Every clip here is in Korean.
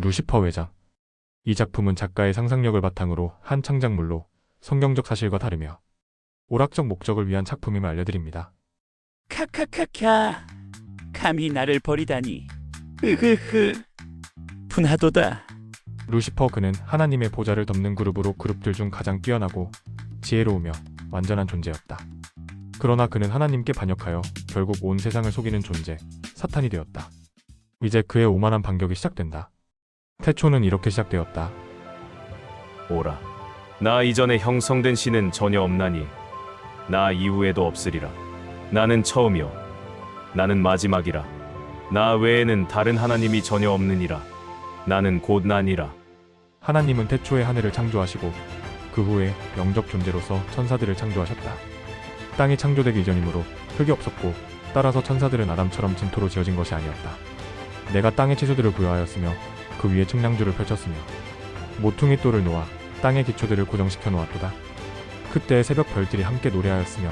루시퍼 외장. 이 작품은 작가의 상상력을 바탕으로 한 창작물로 성경적 사실과 다르며 오락적 목적을 위한 작품임을 알려드립니다. 카카카카. 감히 나를 버리다니. 으흐흐. 분하도다. 루시퍼 그는 하나님의 보좌를 덮는 그룹으로 그룹들 중 가장 뛰어나고 지혜로우며 완전한 존재였다. 그러나 그는 하나님께 반역하여 결국 온 세상을 속이는 존재, 사탄이 되었다. 이제 그의 오만한 반격이 시작된다. 태초는 이렇게 시작되었다. 오라. 나 이전에 형성된 신은 전혀 없나니 나 이후에도 없으리라. 나는 처음이요 나는 마지막이라. 나 외에는 다른 하나님이 전혀 없느니라. 나는 곧 나니라. 하나님은 태초에 하늘을 창조하시고 그 후에 영적 존재로서 천사들을 창조하셨다. 땅이 창조되기 이전이므로 흙이 없었고 따라서 천사들은 아담처럼 진토로 지어진 것이 아니었다. 내가 땅의 치수들을 부여하였으며 그 위에 측량줄을 펼쳤으며 모퉁이 돌을 놓아 땅의 기초들을 고정시켜 놓았도다. 그때 새벽 별들이 함께 노래하였으며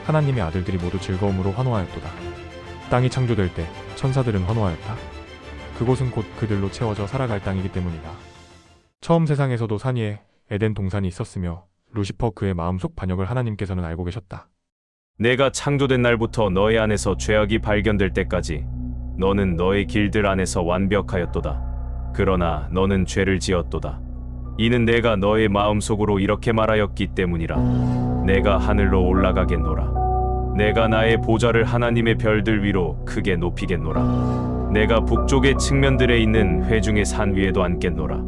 하나님의 아들들이 모두 즐거움으로 환호하였도다. 땅이 창조될 때 천사들은 환호하였다. 그곳은 곧 그들로 채워져 살아갈 땅이기 때문이다. 처음 세상에서도 산 위에 에덴 동산이 있었으며 루시퍼 그의 마음속 반역을 하나님께서는 알고 계셨다. 내가 창조된 날부터 너의 안에서 죄악이 발견될 때까지 너는 너의 길들 안에서 완벽하였도다. 그러나 너는 죄를 지었도다. 이는 내가 너의 마음속으로 이렇게 말하였기 때문이라. 내가 하늘로 올라가겠노라. 내가 나의 보좌를 하나님의 별들 위로 크게 높이겠노라. 내가 북쪽의 측면들에 있는 회중의 산 위에도 앉겠노라.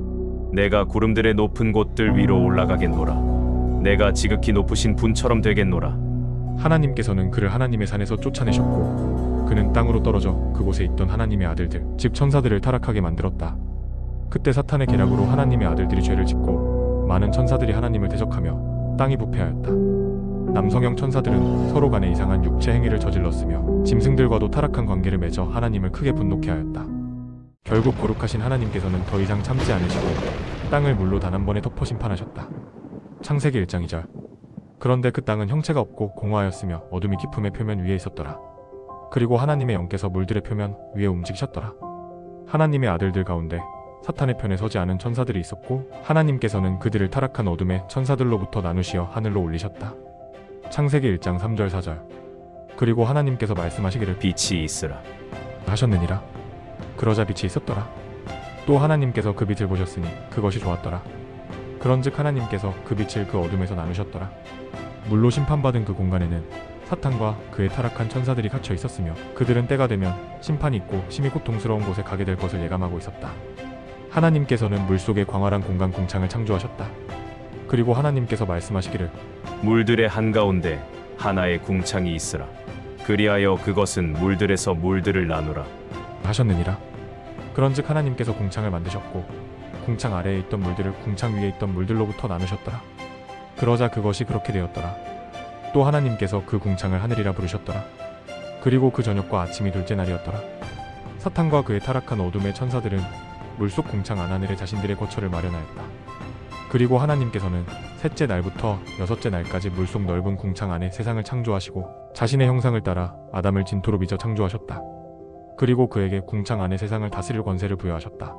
내가 구름들의 높은 곳들 위로 올라가겠노라. 내가 지극히 높으신 분처럼 되겠노라. 하나님께서는 그를 하나님의 산에서 쫓아내셨고 그는 땅으로 떨어져 그곳에 있던 하나님의 아들들, 즉 천사들을 타락하게 만들었다. 그때 사탄의 계략으로 하나님의 아들들이 죄를 짓고 많은 천사들이 하나님을 대적하며 땅이 부패하였다. 남성형 천사들은 서로 간에 이상한 육체 행위를 저질렀으며 짐승들과도 타락한 관계를 맺어 하나님을 크게 분노케 하였다. 결국 거룩하신 하나님께서는 더 이상 참지 않으시고 땅을 물로 단 한 번에 덮어 심판하셨다. 창세기 1장 2절. 그런데 그 땅은 형체가 없고 공허하였으며 어둠이 깊음의 표면 위에 있었더라. 그리고 하나님의 영께서 물들의 표면 위에 움직이셨더라. 하나님의 아들들 가운데 사탄의 편에 서지 않은 천사들이 있었고 하나님께서는 그들을 타락한 어둠의 천사들로부터 나누시어 하늘로 올리셨다. 창세기 1장 3절 4절. 그리고 하나님께서 말씀하시기를 빛이 있으라 하셨느니라. 그러자 빛이 있었더라. 또 하나님께서 그 빛을 보셨으니 그것이 좋았더라. 그런즉 하나님께서 그 빛을 그 어둠에서 나누셨더라. 물로 심판받은 그 공간에는 사탄과 그의 타락한 천사들이 갇혀 있었으며 그들은 때가 되면 심판이 있고 심히 고통스러운 곳에 가게 될 것을 예감하고 있었다. 하나님께서는 물속의 광활한 공간 궁창을 창조하셨다. 그리고 하나님께서 말씀하시기를 물들의 한가운데 하나의 궁창이 있으라. 그리하여 그것은 물들에서 물들을 나누라 하셨느니라. 그런즉 하나님께서 궁창을 만드셨고 궁창 아래에 있던 물들을 궁창 위에 있던 물들로부터 나누셨더라. 그러자 그것이 그렇게 되었더라. 또 하나님께서 그 궁창을 하늘이라 부르셨더라. 그리고 그 저녁과 아침이 둘째 날이었더라. 사탄과 그의 타락한 어둠의 천사들은 물속 궁창 안하늘에 자신들의 거처를 마련하였다. 그리고 하나님께서는 셋째 날부터 여섯째 날까지 물속 넓은 궁창 안에 세상을 창조하시고 자신의 형상을 따라 아담을 진토로 빚어 창조하셨다. 그리고 그에게 궁창 안에 세상을 다스릴 권세를 부여하셨다.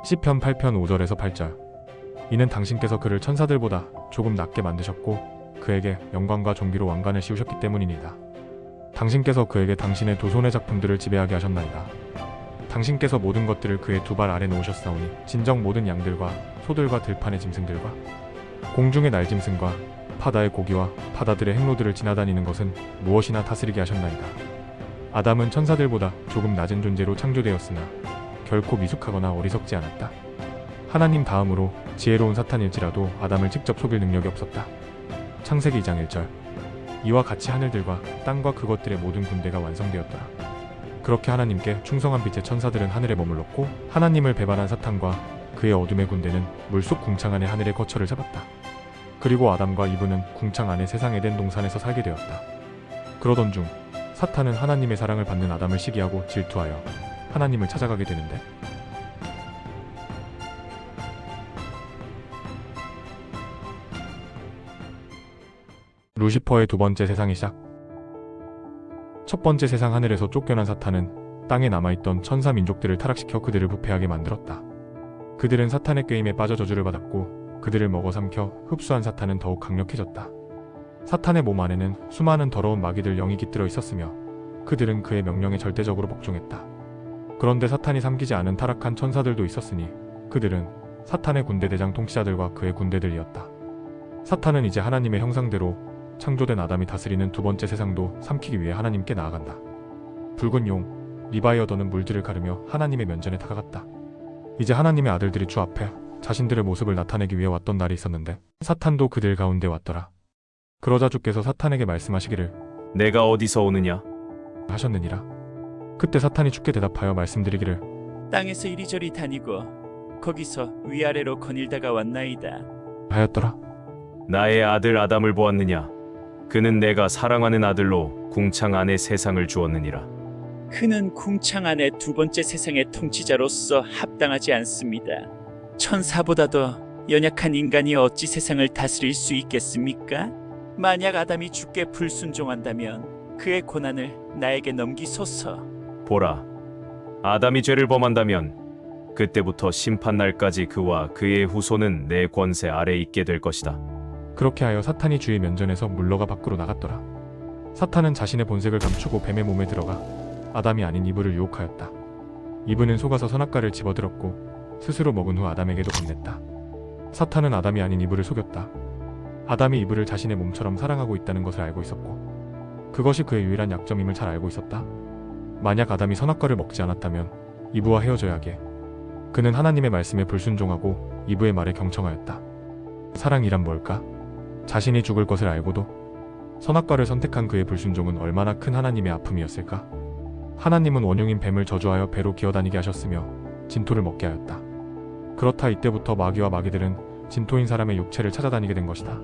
시편 8편 5절에서 8절. 이는 당신께서 그를 천사들보다 조금 낮게 만드셨고 그에게 영광과 존귀로 왕관을 씌우셨기 때문이니이다. 당신께서 그에게 당신의 두 손의 작품들을 지배하게 하셨나이다. 당신께서 모든 것들을 그의 두 발 아래 놓으셨사오니 진정 모든 양들과 소들과 들판의 짐승들과 공중의 날짐승과 바다의 고기와 바다들의 행로들을 지나다니는 것은 무엇이나 다스리게 하셨나이다. 아담은 천사들보다 조금 낮은 존재로 창조되었으나 결코 미숙하거나 어리석지 않았다. 하나님 다음으로 지혜로운 사탄일지라도 아담을 직접 속일 능력이 없었다. 창세기 2장 1절. 이와 같이 하늘들과 땅과 그것들의 모든 군대가 완성되었더라. 그렇게 하나님께 충성한 빛의 천사들은 하늘에 머물렀고 하나님을 배반한 사탄과 그의 어둠의 군대는 물속 궁창 안에 하늘의 거처를 잡았다. 그리고 아담과 이브는 궁창 안에 세상 에덴 동산에서 살게 되었다. 그러던 중 사탄은 하나님의 사랑을 받는 아담을 시기하고 질투하여 하나님을 찾아가게 되는데 루시퍼의 두 번째 세상의 시작. 첫 번째 세상 하늘에서 쫓겨난 사탄은 땅에 남아있던 천사 민족들을 타락시켜 그들을 부패하게 만들었다. 그들은 사탄의 꾀임에 빠져 저주를 받았고 그들을 먹어 삼켜 흡수한 사탄은 더욱 강력해졌다. 사탄의 몸 안에는 수많은 더러운 마귀들 영이 깃들어 있었으며 그들은 그의 명령에 절대적으로 복종했다. 그런데 사탄이 삼키지 않은 타락한 천사들도 있었으니 그들은 사탄의 군대 대장 통치자들과 그의 군대들이었다. 사탄은 이제 하나님의 형상대로 창조된 아담이 다스리는 두 번째 세상도 삼키기 위해 하나님께 나아간다. 붉은 용 리바이어던은 물들을 가르며 하나님의 면전에 다가갔다. 이제 하나님의 아들들이 주 앞에 자신들의 모습을 나타내기 위해 왔던 날이 있었는데 사탄도 그들 가운데 왔더라. 그러자 주께서 사탄에게 말씀하시기를 내가 어디서 오느냐? 하셨느니라. 그때 사탄이 주께 대답하여 말씀드리기를 땅에서 이리저리 다니고 거기서 위아래로 거닐다가 왔나이다. 하였더라. 나의 아들 아담을 보았느냐? 그는 내가 사랑하는 아들로 궁창 안에 세상을 주었느니라. 그는 궁창 안에 두 번째 세상의 통치자로서 합당하지 않습니다. 천사보다도 연약한 인간이 어찌 세상을 다스릴 수 있겠습니까? 만약 아담이 주께 불순종한다면 그의 고난을 나에게 넘기소서. 보라, 아담이 죄를 범한다면 그때부터 심판날까지 그와 그의 후손은 내 권세 아래 있게 될 것이다. 그렇게 하여 사탄이 주의 면전에서 물러가 밖으로 나갔더라. 사탄은 자신의 본색을 감추고 뱀의 몸에 들어가 아담이 아닌 이브를 유혹하였다. 이브는 속아서 선악과를 집어들었고 스스로 먹은 후 아담에게도 건넸다. 사탄은 아담이 아닌 이브를 속였다. 아담이 이브를 자신의 몸처럼 사랑하고 있다는 것을 알고 있었고 그것이 그의 유일한 약점임을 잘 알고 있었다. 만약 아담이 선악과를 먹지 않았다면 이브와 헤어져야 하기에 그는 하나님의 말씀에 불순종하고 이브의 말에 경청하였다. 사랑이란 뭘까? 자신이 죽을 것을 알고도 선악과를 선택한 그의 불순종은 얼마나 큰 하나님의 아픔이었을까? 하나님은 원흉인 뱀을 저주하여 배로 기어다니게 하셨으며 진토를 먹게 하였다. 그렇다 이때부터 마귀와 마귀들은 진토인 사람의 육체를 찾아다니게 된 것이다.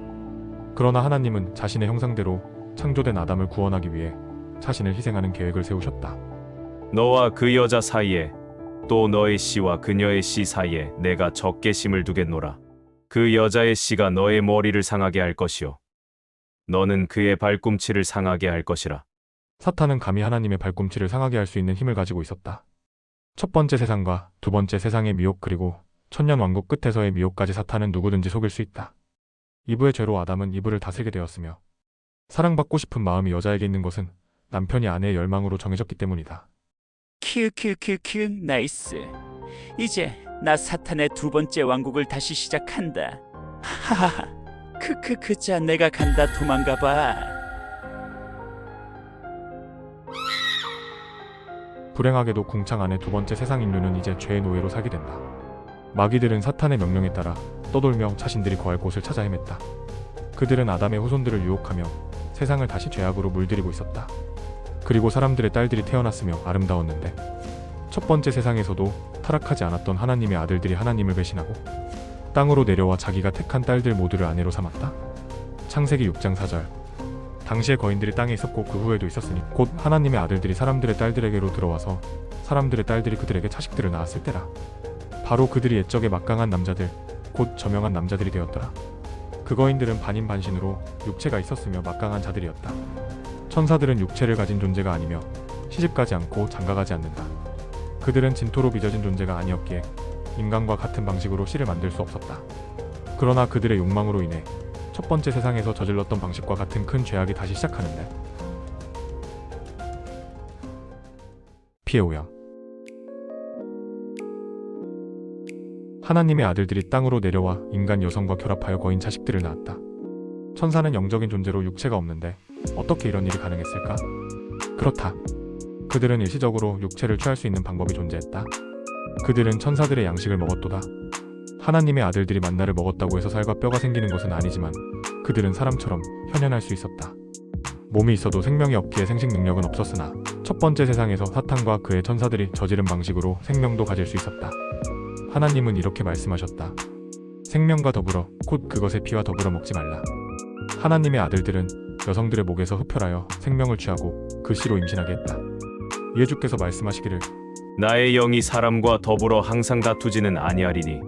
그러나 하나님은 자신의 형상대로 창조된 아담을 구원하기 위해 자신을 희생하는 계획을 세우셨다. 너와 그 여자 사이에 또 너의 씨와 그녀의 씨 사이에 내가 적개심을 두겠노라. 그 여자의 씨가 너의 머리를 상하게 할 것이요 너는 그의 발꿈치를 상하게 할 것이라. 사탄은 감히 하나님의 발꿈치를 상하게 할 수 있는 힘을 가지고 있었다. 첫 번째 세상과 두 번째 세상의 미혹 그리고 천년 왕국 끝에서의 미혹까지 사탄은 누구든지 속일 수 있다. 이브의 죄로 아담은 이브를 다스리게 되었으며 사랑받고 싶은 마음이 여자에게 있는 것은 남편이 아내의 열망으로 정해졌기 때문이다. 큐 나이스. 이제 나 사탄의 두 번째 왕국을 다시 시작한다. 하하하. 크크크자 내가 간다. 도망가봐. 불행하게도 궁창 안의 두 번째 세상 인류는 이제 죄의 노예로 살게 된다. 마귀들은 사탄의 명령에 따라 떠돌며 자신들이 거할 곳을 찾아 헤맸다. 그들은 아담의 후손들을 유혹하며 세상을 다시 죄악으로 물들이고 있었다. 그리고 사람들의 딸들이 태어났으며 아름다웠는데 첫 번째 세상에서도 타락하지 않았던 하나님의 아들들이 하나님을 배신하고 땅으로 내려와 자기가 택한 딸들 모두를 아내로 삼았다. 창세기 6장 4절. 당시의 거인들이 땅에 있었고 그 후에도 있었으니 곧 하나님의 아들들이 사람들의 딸들에게로 들어와서 사람들의 딸들이 그들에게 자식들을 낳았을 때라. 바로 그들이 옛적에 막강한 남자들 곧 저명한 남자들이 되었더라. 그 거인들은 반인반신으로 육체가 있었으며 막강한 자들이었다. 천사들은 육체를 가진 존재가 아니며 시집가지 않고 장가가지 않는다. 그들은 진토로 빚어진 존재가 아니었기에 인간과 같은 방식으로 씨를 만들 수 없었다. 그러나 그들의 욕망으로 인해 첫 번째 세상에서 저질렀던 방식과 같은 큰 죄악이 다시 시작하는데 피해 오양. 하나님의 아들들이 땅으로 내려와 인간 여성과 결합하여 거인 자식들을 낳았다. 천사는 영적인 존재로 육체가 없는데 어떻게 이런 일이 가능했을까? 그렇다. 그들은 일시적으로 육체를 취할 수 있는 방법이 존재했다. 그들은 천사들의 양식을 먹었도다. 하나님의 아들들이 만나를 먹었다고 해서 살과 뼈가 생기는 것은 아니지만 그들은 사람처럼 현현할 수 있었다. 몸이 있어도 생명이 없기에 생식 능력은 없었으나 첫 번째 세상에서 사탄과 그의 천사들이 저지른 방식으로 생명도 가질 수 있었다. 하나님은 이렇게 말씀하셨다. 생명과 더불어 곧 그것의 피와 더불어 먹지 말라. 하나님의 아들들은 여성들의 목에서 흡혈하여 생명을 취하고 그 씨로 임신하게 했다. 이에 주께서 말씀하시기를 나의 영이 사람과 더불어 항상 다투지는 아니하리니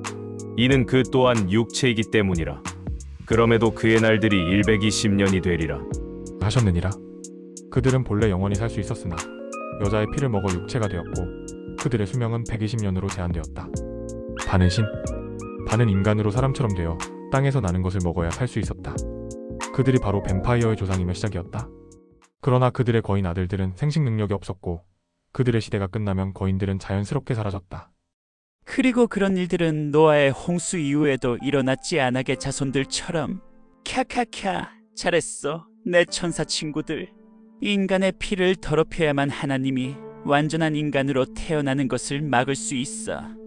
이는 그 또한 육체이기 때문이라. 그럼에도 그의 날들이 120년이 되리라 하셨느니라. 그들은 본래 영원히 살 수 있었으나 여자의 피를 먹어 육체가 되었고 그들의 수명은 120년으로 제한되었다. 반은 신, 반은 인간으로 사람처럼 되어 땅에서 나는 것을 먹어야 살 수 있었다. 그들이 바로 뱀파이어의 조상이며 시작이었다. 그러나 그들의 거인 아들들은 생식 능력이 없었고 그들의 시대가 끝나면 거인들은 자연스럽게 사라졌다. 그리고 그런 일들은 노아의 홍수 이후에도 일어났지 않게 자손들처럼. 캬캬캬, 잘했어 내 천사 친구들. 인간의 피를 더럽혀야만 하나님이 완전한 인간으로 태어나는 것을 막을 수 있어.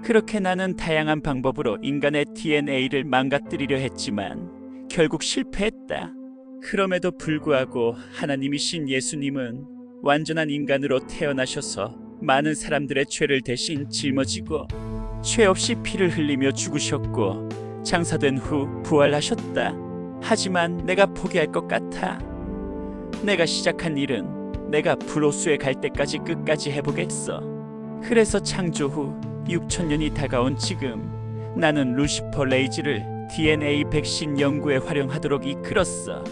그렇게 나는 다양한 방법으로 인간의 DNA를 망가뜨리려 했지만 결국 실패했다. 그럼에도 불구하고 하나님이신 예수님은 완전한 인간으로 태어나셔서 많은 사람들의 죄를 대신 짊어지고 죄 없이 피를 흘리며 죽으셨고 장사된 후 부활하셨다. 하지만 내가 포기할 것 같아. 내가 시작한 일은 내가 브로스에 갈 때까지 끝까지 해보겠어. 그래서 창조 후 6,000년이 다가온 지금 나는 루시퍼 레이지를 DNA 백신 연구에 활용하도록 이끌었어.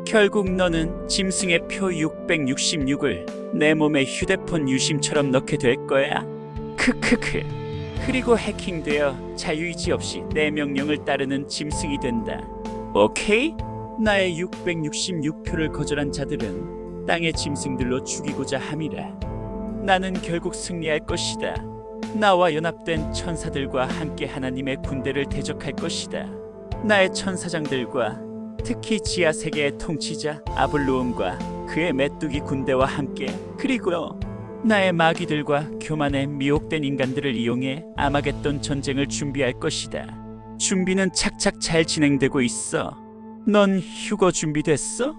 결국 너는 짐승의 표 666을 내 몸에 휴대폰 유심처럼 넣게 될 거야. 크크크. 그리고 해킹되어 자유의지 없이 내 명령을 따르는 짐승이 된다. 오케이? 나의 666표를 거절한 자들은 땅의 짐승들로 죽이고자 함이라. 나는 결국 승리할 것이다. 나와 연합된 천사들과 함께 하나님의 군대를 대적할 것이다. 나의 천사장들과 특히 지하 세계의 통치자 아블로움과 그의 메뚜기 군대와 함께, 그리고 나의 마귀들과 교만에 미혹된 인간들을 이용해 아마겟돈 전쟁을 준비할 것이다. 준비는 착착 잘 진행되고 있어. 넌 휴거 준비됐어?